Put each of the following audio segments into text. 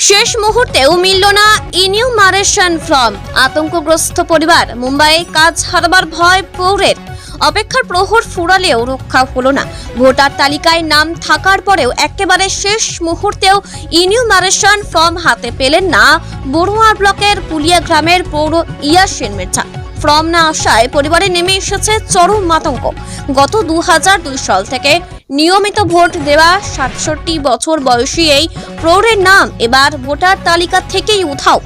শেষ মুহূর্তেও মিলল না ইনিউমারেশন ফর্ম। আতঙ্কগ্রস্ত পরিবার। মুম্বাইয়ে কাজ হারাবার ভয় পৌরের। অপেক্ষার প্রহর ফুরালেও রক্ষা হলো না। ভোটার তালিকায় নাম থাকার পরেও একেবারে শেষ মুহূর্তেও ইনিউমারেশন ফর্ম হাতে পেলেন না বড়ুয়া ব্লকের পুলিয়া গ্রামের পৌর ইয়াসিন মির্জা। ফর্ম না আসায় পরিবারে নেমে এসেছে চরম আতঙ্ক। গত 2002 সাল থেকে নিয়মিত ভোট দেওয়া 67 বছর বয়সী এই প্রৌঢ়ের নাম এবার ভোটার তালিকা থেকেই উধাও।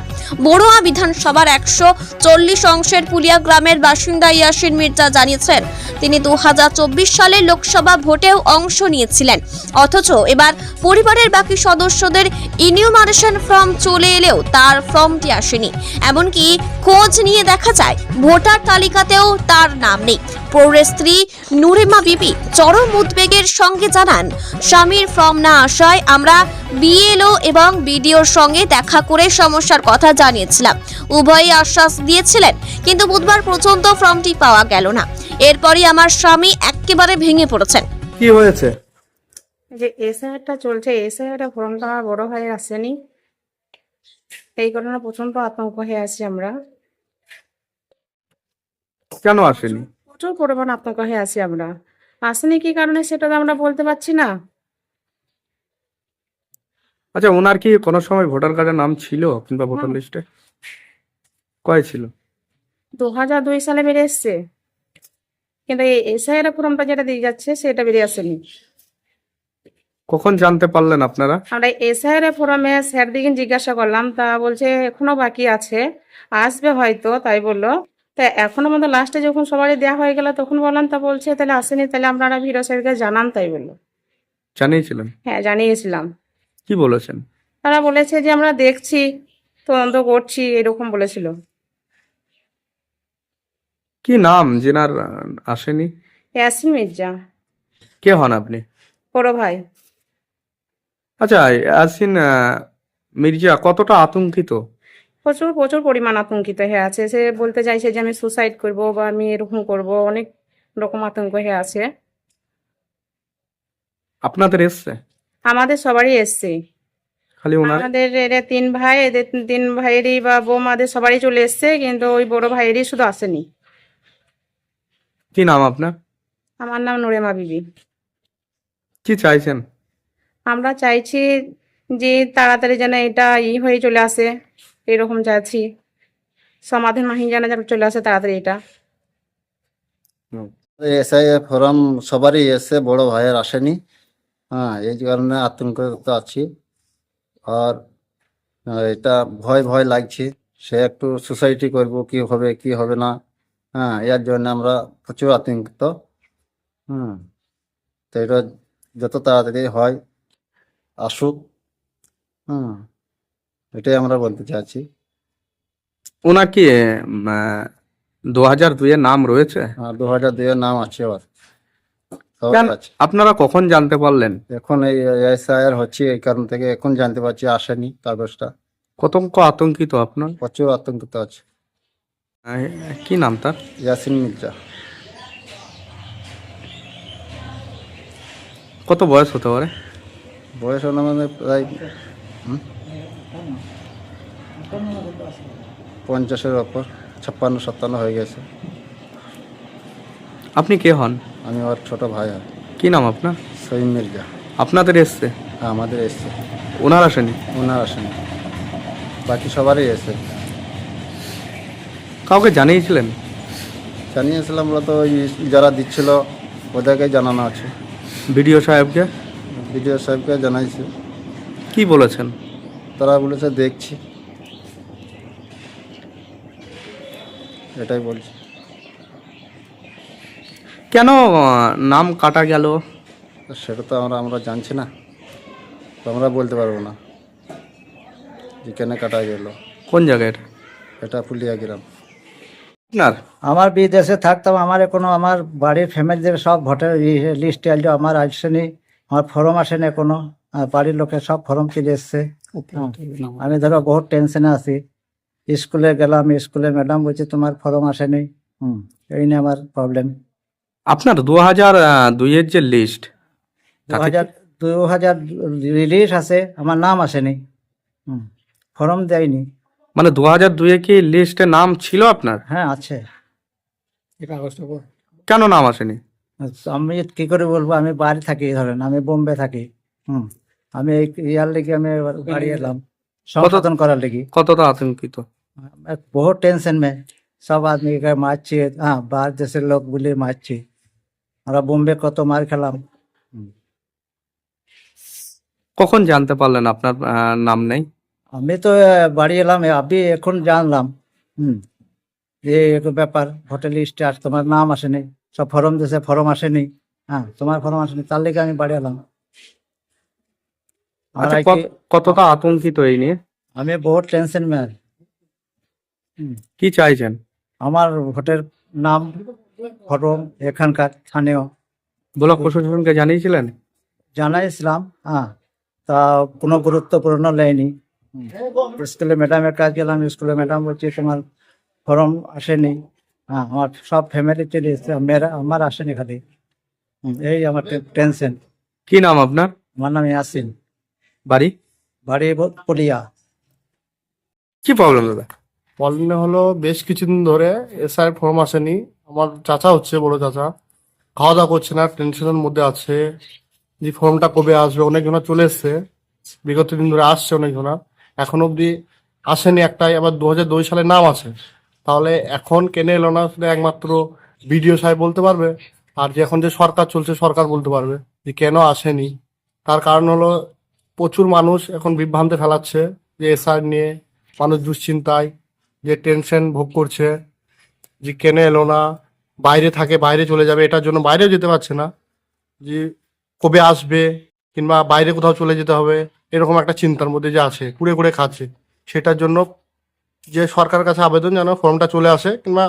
বড়ুয়া বিধানসভার 140 অংশের পুলিয়া গ্রামের বাসিন্দা ইয়াসিন মির্জা জানিয়েছেন, তিনি 2024 সালের লোকসভা ভোটেও অংশ নিয়েছিলেন। অথচ এবার পরিবারের বাকি সদস্যদের ইনিউমারেশন ফর্ম চলে এলেও তার ফর্মটি আসেনি। এমনকি খোঁজ নিয়ে দেখা যায় ভোটার তালিকাতেও তার নাম নেই। প্রৌঢ়ের স্ত্রী নুরিমা বিবি চরম উদ্বেগের সঙ্গে জানান, স্বামীর ফর্ম না আসায় আমরা বিএলও এবং বিডিওর সঙ্গে দেখা করে সমস্যার কথা জানিয়েছিলাম। উভয়ই আশ্বাস দিয়েছিলেন, কিন্তু বুধবার পর্যন্ত ফর্মটি পাওয়া গেল না। এরপরই আমার স্বামী একেবারে ভেঙে পড়েছেন। কি হয়েছে? যে এসআইআরটা চলছে, এসআইআরটা ফর্মটা আমার বড় ভাইয়ের আসেনি, এই কারণে প্রচন্ড আতঙ্ক হয়ে আছি আমরা। কেন আসেনি? প্রচুর পরিমাণ আতঙ্ক হয়ে আছি আমরা। আসেনি কি কারণে সেটা তো আমরা বলতে পারছি না। আচ্ছা, ওনার কি কোনো সময় ভোটার কার্ডে নাম ছিল কিংবা ভোটার লিস্টে? কয় ছিল? 2002 সালে বেরিয়ে এসছে, কিন্তু এই এসআইআর ফর্মটা যেটা দিয়ে যাচ্ছে সেটা বেরিয়ে আসেনি। কখন জানতে পারলেন আপনারা? আমরা এসআইআর ফর্মে স্যার দিকে জিজ্ঞাসা করলাম, তা বলছে এখনো বাকি আছে, আসবে হয়তো, তাই বললো। তা এখনো মতো লাস্টে যখন সবারই দেওয়া হয়ে গেল তখন বললাম, তা বলছে তাহলে আসেনি, তাহলে আপনারা ভিডিও স্যারকে জানান, তাই বললো। জানিয়েছিলেন? হ্যাঁ, জানিয়েছিলাম। কি বলেছেন? তারা বলেছে যে আমরা দেখছি, তদন্ত করছি, এরকম বলেছিল। কি নাম যেনার আসেনি? ইয়াসিন মির্জা, কে হন আপনি? বড় ভাই। আচ্ছা, ইয়াসিন মির্জা কতটা আতঙ্কিত? প্রচুর প্রচুর পরিমাণ আতঙ্কিত হয়ে আছে। সে বলতে চাইছে যে আমি সুসাইড করব বা আমি এরকম করব, অনেক রকম আতঙ্ক হয়ে আছে। আপনাদের এসছে? আমাদের সবারই এসছে। খালি ওনার? আমাদের এরা 3 ভাই, এদের 3 ভাইয়েরই বা বৌমাদের সবারই চলে এসছে, কিন্তু ওই বড় ভাইয়েরই শুধু আসেনি। কি নাম আপনার? আমার নাম নুরিমা বিবি। কি চাইছেন? আমরা চাইছি যে তাড়াতাড়ি যেন এটা হয়ে চলে আসে, এরকম চাইছি। সমাধান মাহিন যেন চলে আসে তাড়াতাড়ি এটা। এসআইএফ ফর্ম সবারই এসে, বড় ভাইয়ের আসেনি। হ্যাঁ, এই কারণে আতঙ্কিত আছি। আর এটা ভয় ভয় লাগছে, সে একটু সোসাইটি করব, কি হবে কি হবে না। হ্যাঁ, এর জন্য আমরা প্রচুর আতঙ্কিত। তো এটা যত তাড়াতাড়ি হয় আসুক। এটাই আমরা বলতে চাচ্ছি। ওনার কি 2002 এর নাম রয়েছে? 2002 এর নাম আছে ওর, সবার কেন কাছে। আপনারা কখন জানতে পারলেন? এখন এই এসআইআর হচ্ছে, এই কারণ থেকে এখন জানতে পারছি আসেনি কাগজটা। কতঙ্ক আতঙ্কিত আপনার? প্রচুর আতঙ্কিত আছে। আহ, কি নাম তার? ইয়াসিন মির্জা। কত বয়স হতে পারে? বয়স হলো মানে প্রায় 50-এর ওপর, 56-57 হয়ে গেছে। আপনি কে হন? আমি ওর ছোট ভাই হয়। কি নাম আপনার? সহিম মির্জা। আপনাদের এসছে? হ্যাঁ, আমাদের এসছে। ওনার আসেনি? ওনার আসেনি, বাকি সবারই এসে। কাউকে জানিয়েছিলেন? জানিয়েছিলাম, আমরা তো ওই যারা দিচ্ছিল ওদেরকে জানানো আছে। বিডিও সাহেবকে? বিডিও সাহেবকে জানাইছি। কি বলেছেন? তারা বলেছে দেখছি, এটাই বলছি। কেন নাম কাটা গেল? সেটা তো আমরা জানছি না, তো আমরা বলতে পারবো না যে কেন কাটা গেল। কোন জায়গায় এটা ফুলিয়া গ্রাম। আপনার? আমার বিদেশে থাকতাম, আমার এখনো আমার বাড়ির ফ্যামিলিদের সব ভোটার লিস্টে আসলো, আমার আসেনি, আমার ফর্ম আসেনি কোনো। আর বাড়ির লোকের সব ফর্ম চলে এসছে। আমি ধরো বহুত টেনশনে আছি। স্কুলে গেলাম, স্কুলে ম্যাডাম বলছে তোমার ফর্ম আসেনি। এই নিয়ে আমার প্রবলেম। আপনার 2002 এর যে লিস্ট, 2000 রিলিজ আছে, আমার নাম আসেনি। ফর্ম দেয়নি। মানে 2002-এ কি লিস্টে নাম ছিল আপনার? হ্যাঁ আছে। কেন নাম আসেনি? আমি কি করে বলবো, আমি বাইরে থাকি, ধরেন আমি বোম্বে থাকি। আমি এই ইয়ার লেগে আমি বাড়ি এলাম সংশোধন করার লেগে। কতটা আতঙ্কিত? बहुत टेंशन में, सब आदमी के मारছি, হ্যাঁ বাহার দেশের লোক বলে মারছি। আমরা বোম্বে কত মার খেলাম। কখন জানতে পারলেন আপনার নাম নেই? আমি তো বাড়ি এলাম, আমি এখন জানলাম যে এক ব্যাপার, ভোটার লিস্টে আর তোমার নাম আসেনি, সব ফর্ম দিয়েছে, ফর্ম আসেনি। হ্যাঁ তোমার ফর্ম আসেনি, তার লেগে আমি বাড়ি এলাম। আর আচ্ছা, কতটা আতঙ্কিত এই নিয়ে? আমি বহুত টেনশন में। কি চাইছেন? আমার ভোটের নাম, ফর্ম এখানকার স্থানীয় ব্লক প্রশাসনকে জানিয়েছিলেন? জানাইছিলাম, হ্যাঁ তা কোনো গুরুত্বপূর্ণ নেয়নি। স্কুলে ম্যাডামের কাজ গেলাম, স্কুলে ম্যাডাম বলছে তোমার ফর্ম আসেনি। হ্যাঁ আমার সব ফ্যামিলি চলে এসছে, আমার আসেনি খালি। এই আমার টেনশন। কি নাম আপনার? আমার নাম ইয়াসিন, বাড়ি? বাড়ি পুলিয়া। কি প্রবলেম দাদা? প্রবলেম হলো বেশ কিছুদিন ধরে এসআই ফর্ম আসেনি। আমার চাচা হচ্ছে, বড় চাচা, খাওয়া দাওয়া করছে না, টেনশনের মধ্যে আছে যে ফর্মটা কবে আসবে। অনেকজনা চলে এসছে, বিগত দিন ধরে আসছে অনেকজনা, এখন অবধি আসেনি একটাই। আবার 2002 সালে নাম আছে, তাহলে এখন কেন এলো না সেটা একমাত্র বিডিও সাহেব বলতে পারবে। আর যে এখন যে সরকার চলছে, সরকার বলতে পারবে যে কেন আসেনি। তার কারণ হলো প্রচুর মানুষ এখন বিভ্রান্তে ফেলাচ্ছে যে এসআই নিয়ে, মানুষ দুশ্চিন্তায় যে টেনশন ভোগ করছে যে কেন এলো না, বাইরে থাকে, বাইরে চলে যাবে, এটার জন্য বাইরেও যেতে পারছে না, যে কবে আসবে, কিংবা বাইরে কোথাও চলে যেতে হবে, এরকম একটা চিন্তার মধ্যে যে আছে, কুড়ে কুড়ে খাচ্ছে। সেটার জন্য যে সরকারের কাছে আবেদন যেন ফর্মটা চলে আসে, কিংবা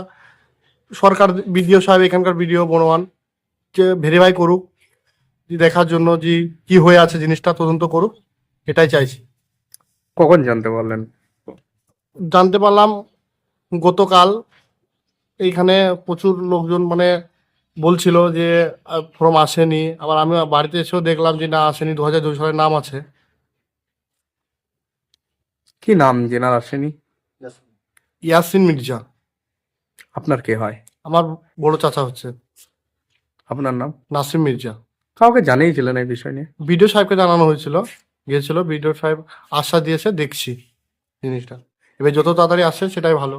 সরকার বিডিও সাহেব, এখানকার বিডিও বনওয়ান, যে ভেরিফাই করুক, যে দেখার জন্য যে কি হয়ে আছে জিনিসটা তদন্ত করুক, এটাই চাইছি। কখন জানতে পারলেন? জানতে পারলাম গতকাল। এইখানে প্রচুর লোকজন মানে বলছিল যে ফর্ম আসেনি। আবার আমি বাড়িতে এসেও দেখলাম যে না আসেনি, 2002 সালের নাম আছে। কি নাম জেনার আসেনি? ইয়াসিন মির্জা। আপনার কে হয়? আমার বড় চাচা হচ্ছে আপনার নাম? নাসিম মির্জা। কাউকে জানিয়েছিলেন এই বিষয় নিয়ে? বিডিও সাহেবকে জানানো হয়েছিল, গিয়েছিল, বিডিও সাহেব আশ্বাস দিয়েছে, দেখছি জিনিসটা। এবার যত তাড়াতাড়ি আসে সেটাই ভালো।